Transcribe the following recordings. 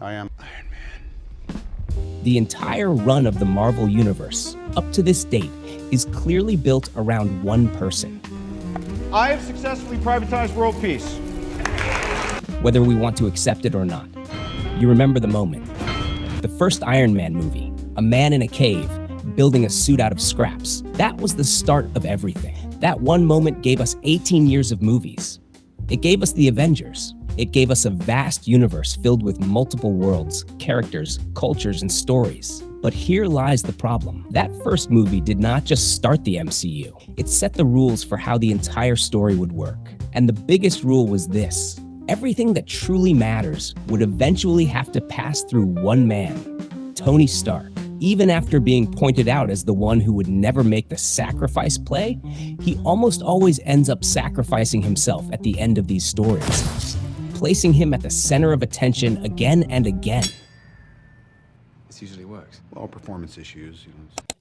I am Iron Man. The entire run of the Marvel Universe, up to this date, is clearly built around one person. I have successfully privatized world peace. Whether we want to accept it or not. You remember the moment. The first Iron Man movie, a man in a cave, building a suit out of scraps. That was the start of everything. That one moment gave us 18 years of movies. It gave us the Avengers. It gave us a vast universe filled with multiple worlds, characters, cultures, and stories. But here lies the problem. That first movie did not just start the MCU. It set the rules for how the entire story would work. And the biggest rule was this: everything that truly matters would eventually have to pass through one man, Tony Stark. Even after being pointed out as the one who would never make the sacrifice play, he almost always ends up sacrificing himself at the end of these stories, placing him at the center of attention again and again. This usually works. All performance issues,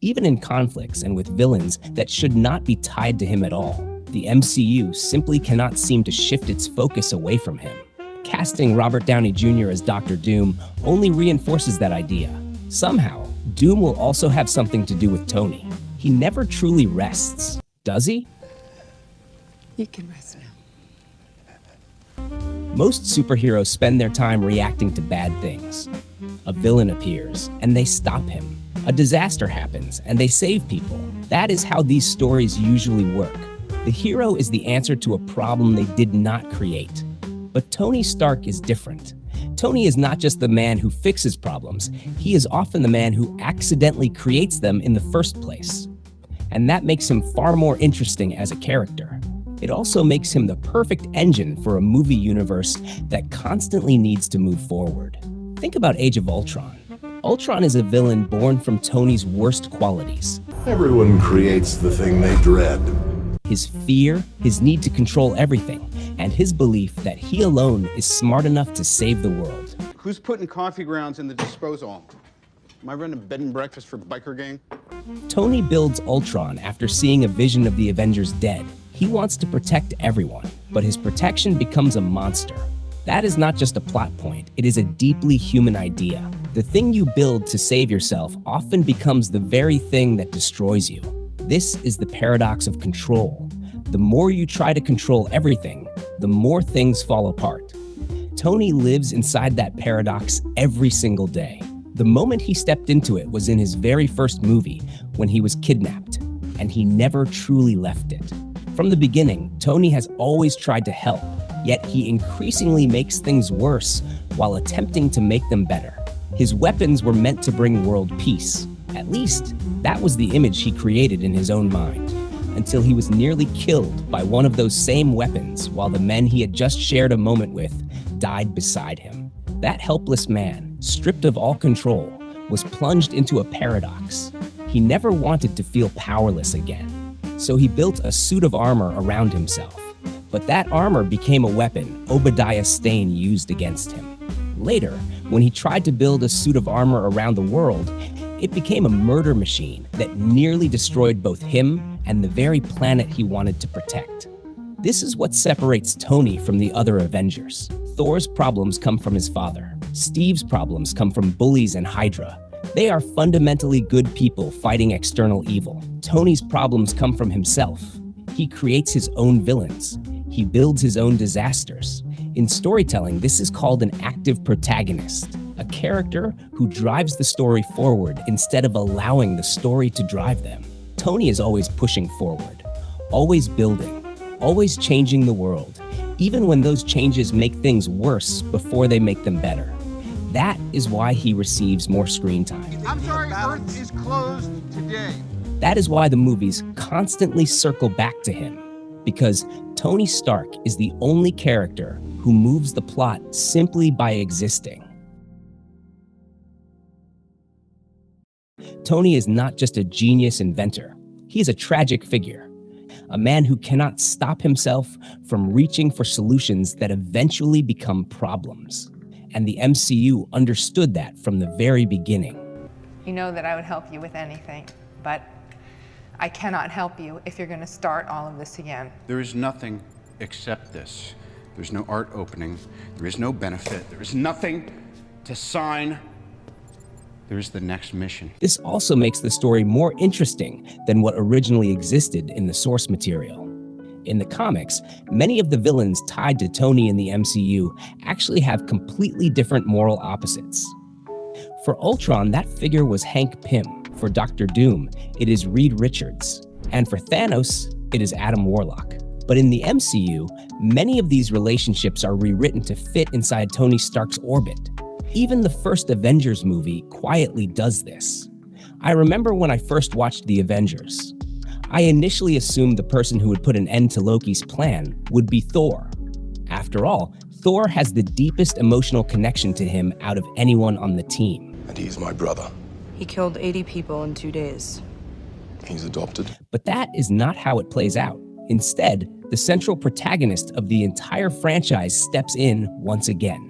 Even in conflicts and with villains that should not be tied to him at all, the MCU simply cannot seem to shift its focus away from him. Casting Robert Downey Jr. as Dr. Doom only reinforces that idea. Somehow, Doom will also have something to do with Tony. He never truly rests, does he? You can rest now. Most superheroes spend their time reacting to bad things. A villain appears, and they stop him. A disaster happens, and they save people. That is how these stories usually work. The hero is the answer to a problem they did not create. But Tony Stark is different. Tony is not just the man who fixes problems, he is often the man who accidentally creates them in the first place. And that makes him far more interesting as a character. It also makes him the perfect engine for a movie universe that constantly needs to move forward. Think about Age of Ultron. Ultron is a villain born from Tony's worst qualities. Everyone creates the thing they dread. His fear, his need to control everything, and his belief that he alone is smart enough to save the world. Who's putting coffee grounds in the disposal? Am I running bed and breakfast for biker gang? Tony builds Ultron after seeing a vision of the Avengers dead. He wants to protect everyone, but his protection becomes a monster. That is not just a plot point, it is a deeply human idea. The thing you build to save yourself often becomes the very thing that destroys you. This is the paradox of control. The more you try to control everything, the more things fall apart. Tony lives inside that paradox every single day. The moment he stepped into it was in his very first movie, when he was kidnapped, and he never truly left it. From the beginning, Tony has always tried to help, yet he increasingly makes things worse while attempting to make them better. His weapons were meant to bring world peace. At least, that was the image he created in his own mind, until he was nearly killed by one of those same weapons while the men he had just shared a moment with died beside him. That helpless man, stripped of all control, was plunged into a paradox. He never wanted to feel powerless again, so he built a suit of armor around himself. But that armor became a weapon Obadiah Stane used against him. Later, when he tried to build a suit of armor around the world, it became a murder machine that nearly destroyed both him and the very planet he wanted to protect. This is what separates Tony from the other Avengers. Thor's problems come from his father. Steve's problems come from bullies and Hydra. They are fundamentally good people fighting external evil. Tony's problems come from himself. He creates his own villains. He builds his own disasters. In storytelling, this is called an active protagonist, a character who drives the story forward instead of allowing the story to drive them. Tony is always pushing forward, always building, always changing the world, even when those changes make things worse before they make them better. That is why he receives more screen time. I'm sorry, Earth is closed today. That is why the movies constantly circle back to him, because Tony Stark is the only character who moves the plot simply by existing. Tony is not just a genius inventor. He is a tragic figure, a man who cannot stop himself from reaching for solutions that eventually become problems. And the MCU understood that from the very beginning. You know that I would help you with anything, but I cannot help you if you're going to start all of this again. There is nothing except this. There's no art opening. There is no benefit. There is nothing to sign, there's the next mission. This also makes the story more interesting than what originally existed in the source material. In the comics, many of the villains tied to Tony in the MCU actually have completely different moral opposites. For Ultron, that figure was Hank Pym. For Dr. Doom, it is Reed Richards. And for Thanos, it is Adam Warlock. But in the MCU, many of these relationships are rewritten to fit inside Tony Stark's orbit. Even the first Avengers movie quietly does this. I remember when I first watched the Avengers. I initially assumed the person who would put an end to Loki's plan would be Thor. After all, Thor has the deepest emotional connection to him out of anyone on the team. And he's my brother. He killed 80 people in 2 days. He's adopted. But that is not how it plays out. Instead, the central protagonist of the entire franchise steps in once again.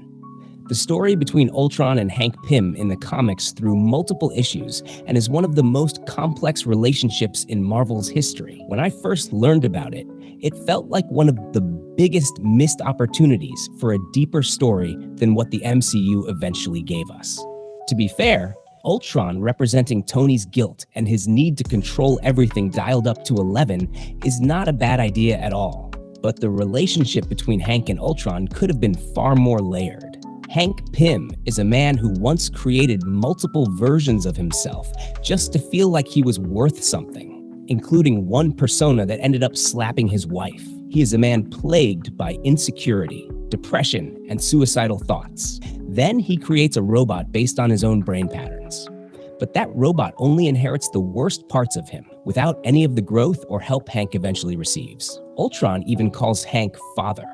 The story between Ultron and Hank Pym in the comics through multiple issues and is one of the most complex relationships in Marvel's history. When I first learned about it, it felt like one of the biggest missed opportunities for a deeper story than what the MCU eventually gave us. To be fair, Ultron representing Tony's guilt and his need to control everything dialed up to 11 is not a bad idea at all. But the relationship between Hank and Ultron could have been far more layered. Hank Pym is a man who once created multiple versions of himself just to feel like he was worth something, including one persona that ended up slapping his wife. He is a man plagued by insecurity, depression, and suicidal thoughts. Then he creates a robot based on his own brain patterns. But that robot only inherits the worst parts of him, without any of the growth or help Hank eventually receives. Ultron even calls Hank father.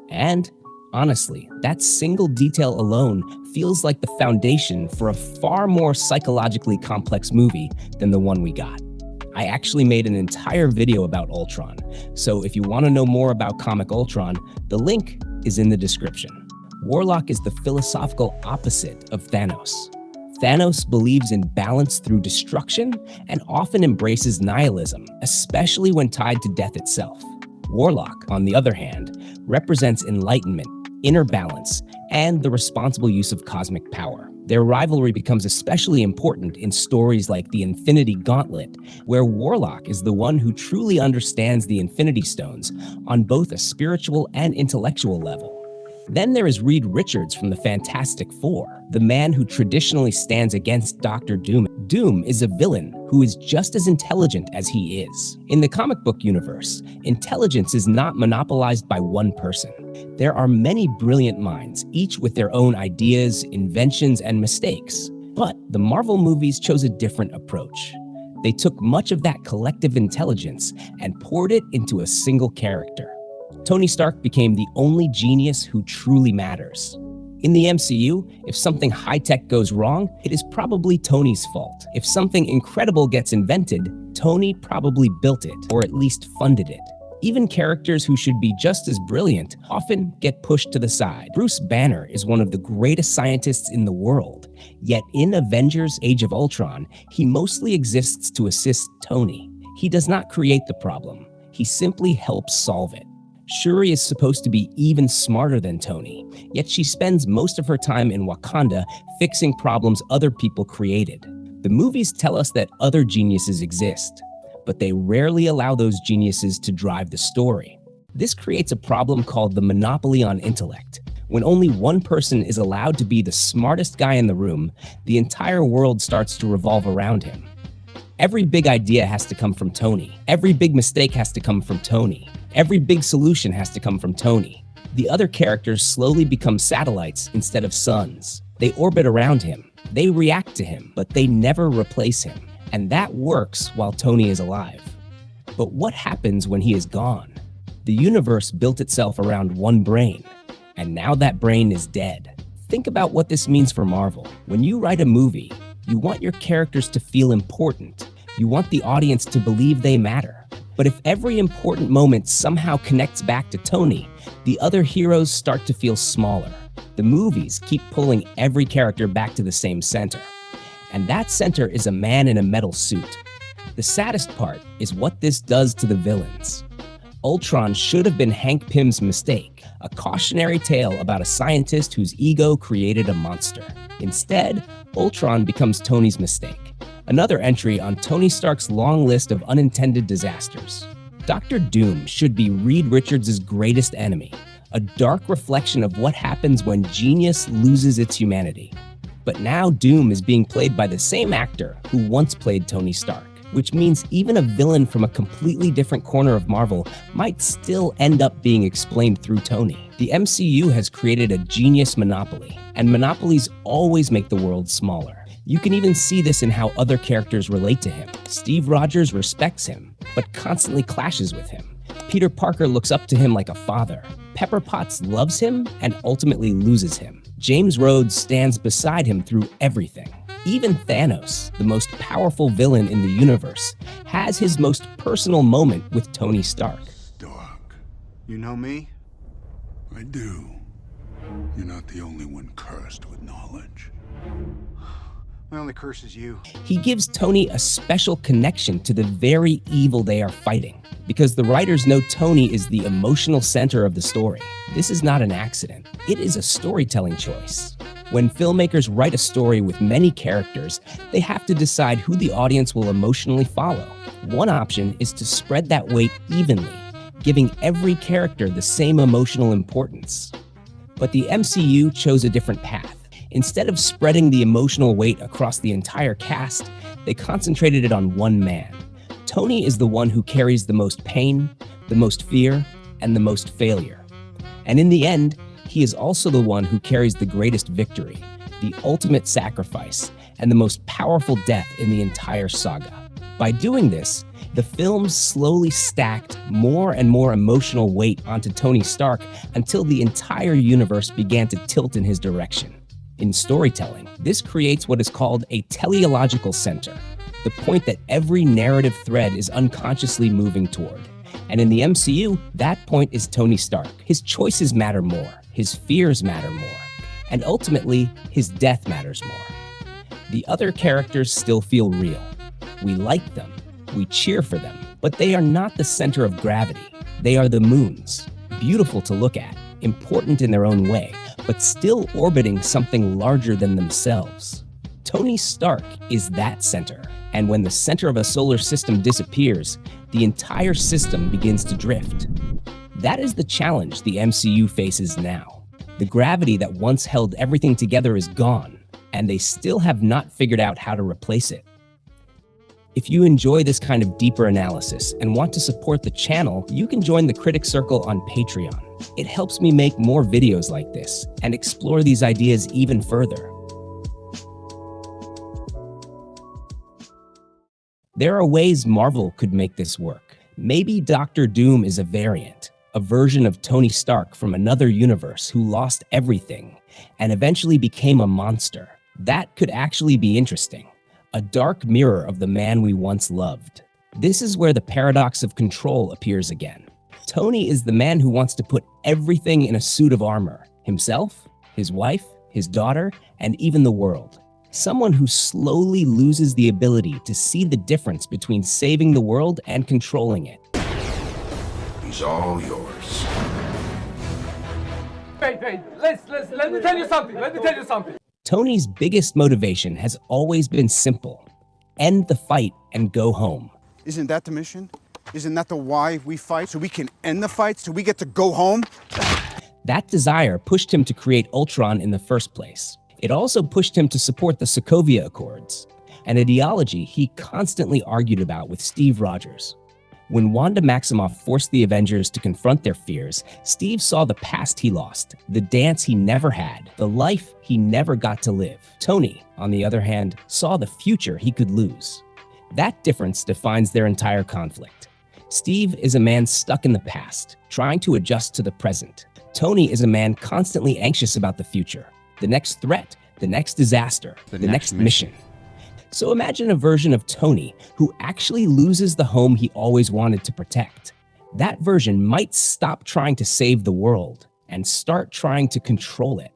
And honestly, that single detail alone feels like the foundation for a far more psychologically complex movie than the one we got. I actually made an entire video about Ultron, so if you want to know more about comic Ultron, the link is in the description. Warlock is the philosophical opposite of Thanos. Thanos believes in balance through destruction and often embraces nihilism, especially when tied to death itself. Warlock, on the other hand, represents enlightenment, inner balance, and the responsible use of cosmic power. Their rivalry becomes especially important in stories like the Infinity Gauntlet, where Warlock is the one who truly understands the Infinity Stones on both a spiritual and intellectual level. Then there is Reed Richards from the Fantastic Four, the man who traditionally stands against Dr. Doom. Doom is a villain who is just as intelligent as he is. In the comic book universe, intelligence is not monopolized by one person. There are many brilliant minds, each with their own ideas, inventions, and mistakes. But the Marvel movies chose a different approach. They took much of that collective intelligence and poured it into a single character. Tony Stark became the only genius who truly matters. In the MCU, if something high-tech goes wrong, it is probably Tony's fault. If something incredible gets invented, Tony probably built it, or at least funded it. Even characters who should be just as brilliant often get pushed to the side. Bruce Banner is one of the greatest scientists in the world, yet in Avengers: Age of Ultron, he mostly exists to assist Tony. He does not create the problem, he simply helps solve it. Shuri is supposed to be even smarter than Tony, yet she spends most of her time in Wakanda fixing problems other people created. The movies tell us that other geniuses exist, but they rarely allow those geniuses to drive the story. This creates a problem called the monopoly on intellect. When only one person is allowed to be the smartest guy in the room, the entire world starts to revolve around him. Every big idea has to come from Tony. Every big mistake has to come from Tony. Every big solution has to come from Tony. The other characters slowly become satellites instead of suns. They orbit around him. They react to him, but they never replace him. And that works while Tony is alive. But what happens when he is gone? The universe built itself around one brain, and now that brain is dead. Think about what this means for Marvel. When you write a movie, you want your characters to feel important. You want the audience to believe they matter. But if every important moment somehow connects back to Tony, the other heroes start to feel smaller. The movies keep pulling every character back to the same center. And that center is a man in a metal suit. The saddest part is what this does to the villains. Ultron should have been Hank Pym's mistake, a cautionary tale about a scientist whose ego created a monster. Instead, Ultron becomes Tony's mistake, another entry on Tony Stark's long list of unintended disasters. Dr. Doom should be Reed Richards' greatest enemy, a dark reflection of what happens when genius loses its humanity. But now Doom is being played by the same actor who once played Tony Stark, which means even a villain from a completely different corner of Marvel might still end up being explained through Tony. The MCU has created a genius monopoly, and monopolies always make the world smaller. You can even see this in how other characters relate to him. Steve Rogers respects him, but constantly clashes with him. Peter Parker looks up to him like a father. Pepper Potts loves him and ultimately loses him. James Rhodes stands beside him through everything. Even Thanos, the most powerful villain in the universe, has his most personal moment with Tony Stark. Stark. You know me? I do. You're not the only one cursed with knowledge. My only curse is you. He gives Tony a special connection to the very evil they are fighting, because the writers know Tony is the emotional center of the story. This is not an accident. It is a storytelling choice. When filmmakers write a story with many characters, they have to decide who the audience will emotionally follow. One option is to spread that weight evenly, giving every character the same emotional importance. But the MCU chose a different path. Instead of spreading the emotional weight across the entire cast, they concentrated it on one man. Tony is the one who carries the most pain, the most fear, and the most failure. And in the end, he is also the one who carries the greatest victory, the ultimate sacrifice, and the most powerful death in the entire saga. By doing this, the films slowly stacked more and more emotional weight onto Tony Stark until the entire universe began to tilt in his direction. In storytelling, this creates what is called a teleological center, the point that every narrative thread is unconsciously moving toward. And in the MCU, that point is Tony Stark. His choices matter more, his fears matter more, and ultimately, his death matters more. The other characters still feel real. We like them, we cheer for them, but they are not the center of gravity. They are the moons, beautiful to look at, important in their own way, but still orbiting something larger than themselves. Tony Stark is that center, and when the center of a solar system disappears, the entire system begins to drift. That is the challenge the MCU faces now. The gravity that once held everything together is gone, and they still have not figured out how to replace it. If you enjoy this kind of deeper analysis and want to support the channel, you can join the Critic Circle on Patreon. It helps me make more videos like this and explore these ideas even further. There are ways Marvel could make this work. Maybe Dr. Doom is a variant, a version of Tony Stark from another universe who lost everything and eventually became a monster. That could actually be interesting. A dark mirror of the man we once loved. This is where the paradox of control appears again. Tony is the man who wants to put everything in a suit of armor. Himself, his wife, his daughter, and even the world. Someone who slowly loses the ability to see the difference between saving the world and controlling it. He's all yours. Wait, let me tell you something. Tony's biggest motivation has always been simple. End the fight and go home. Isn't that the mission? Isn't that the why we fight? So we can end the fight, so we get to go home? That desire pushed him to create Ultron in the first place. It also pushed him to support the Sokovia Accords, an ideology he constantly argued about with Steve Rogers. When Wanda Maximoff forced the Avengers to confront their fears, Steve saw the past he lost, the dance he never had, the life he never got to live. Tony, on the other hand, saw the future he could lose. That difference defines their entire conflict. Steve is a man stuck in the past, trying to adjust to the present. Tony is a man constantly anxious about the future, the next threat, the next disaster, the next mission. So imagine a version of Tony who actually loses the home he always wanted to protect. That version might stop trying to save the world and start trying to control it.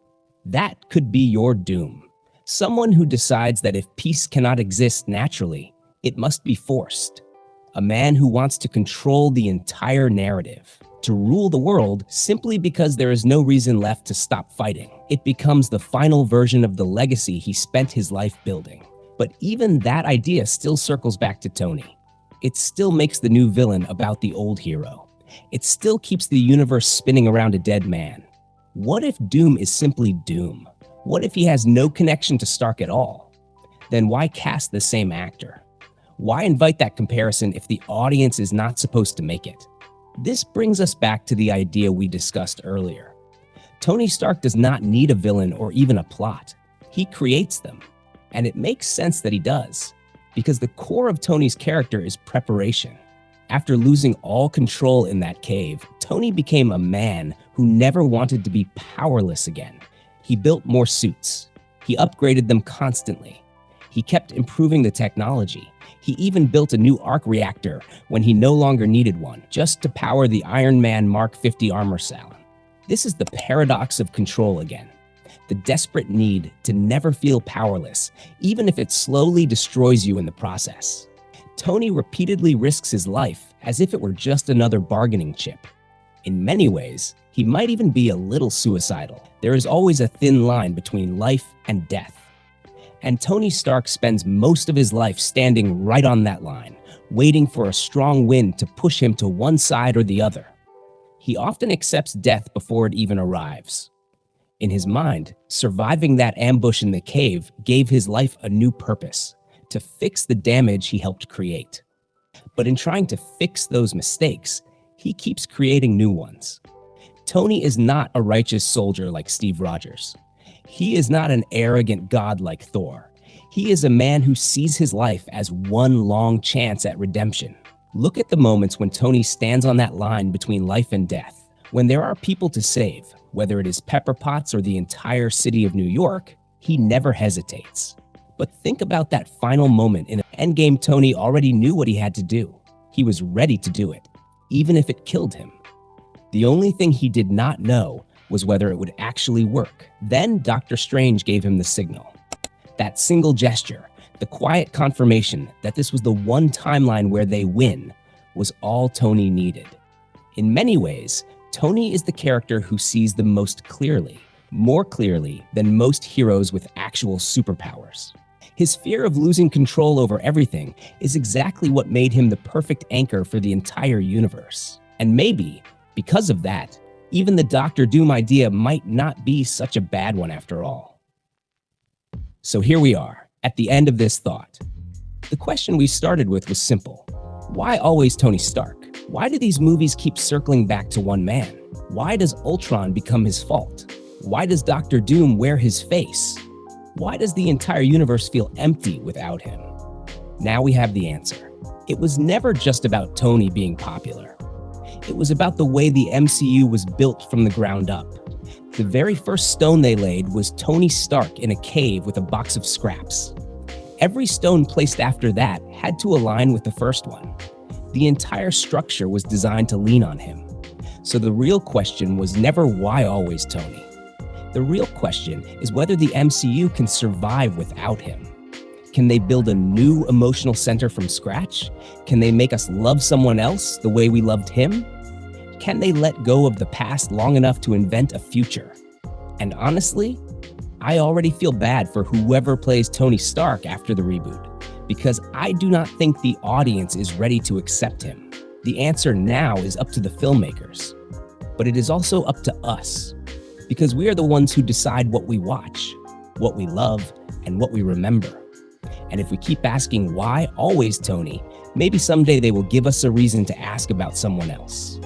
That could be your doom. Someone who decides that if peace cannot exist naturally, it must be forced. A man who wants to control the entire narrative. to rule the world simply because there is no reason left to stop fighting. It becomes the final version of the legacy he spent his life building. But even that idea still circles back to Tony. It still makes the new villain about the old hero. It still keeps the universe spinning around a dead man. What if Doom is simply Doom? What if he has no connection to Stark at all? Then why cast the same actor? Why invite that comparison if the audience is not supposed to make it? This brings us back to the idea we discussed earlier. Tony Stark does not need a villain or even a plot. He creates them. And it makes sense that he does, because the core of Tony's character is preparation. After losing all control in that cave, Tony became a man who never wanted to be powerless again. He built more suits. He upgraded them constantly. He kept improving the technology. He even built a new arc reactor when he no longer needed one, just to power the Iron Man Mark 50 armor salon. This is the paradox of control again. The desperate need to never feel powerless, even if it slowly destroys you in the process. Tony repeatedly risks his life as if it were just another bargaining chip. In many ways, he might even be a little suicidal. There is always a thin line between life and death. And Tony Stark spends most of his life standing right on that line, waiting for a strong wind to push him to one side or the other. He often accepts death before it even arrives. In his mind, surviving that ambush in the cave gave his life a new purpose, to fix the damage he helped create. But in trying to fix those mistakes, he keeps creating new ones. Tony is not a righteous soldier like Steve Rogers. He is not an arrogant god like Thor. He is a man who sees his life as one long chance at redemption. Look at the moments when Tony stands on that line between life and death. When there are people to save, whether it is Pepper Potts or the entire city of New York, he never hesitates. But think about that final moment in Endgame. Tony already knew what he had to do. He was ready to do it, even if it killed him. The only thing he did not know was whether it would actually work. Then Doctor Strange gave him the signal. That single gesture, the quiet confirmation that this was the one timeline where they win, was all Tony needed. In many ways, Tony is the character who sees the most clearly, more clearly than most heroes with actual superpowers. His fear of losing control over everything is exactly what made him the perfect anchor for the entire universe. And maybe, because of that, even the Doctor Doom idea might not be such a bad one after all. So here we are, at the end of this thought. The question we started with was simple. Why always Tony Stark? Why do these movies keep circling back to one man? Why does Ultron become his fault? Why does Doctor Doom wear his face? Why does the entire universe feel empty without him? Now we have the answer. It was never just about Tony being popular. It was about the way the MCU was built from the ground up. The very first stone they laid was Tony Stark in a cave with a box of scraps. Every stone placed after that had to align with the first one. The entire structure was designed to lean on him. So the real question was never why always Tony. The real question is whether the MCU can survive without him. Can they build a new emotional center from scratch? Can they make us love someone else the way we loved him? Can they let go of the past long enough to invent a future? And honestly, I already feel bad for whoever plays Tony Stark after the reboot, because I do not think the audience is ready to accept him. The answer now is up to the filmmakers, but it is also up to us, because we are the ones who decide what we watch, what we love, and what we remember. And if we keep asking why always Tony, maybe someday they will give us a reason to ask about someone else.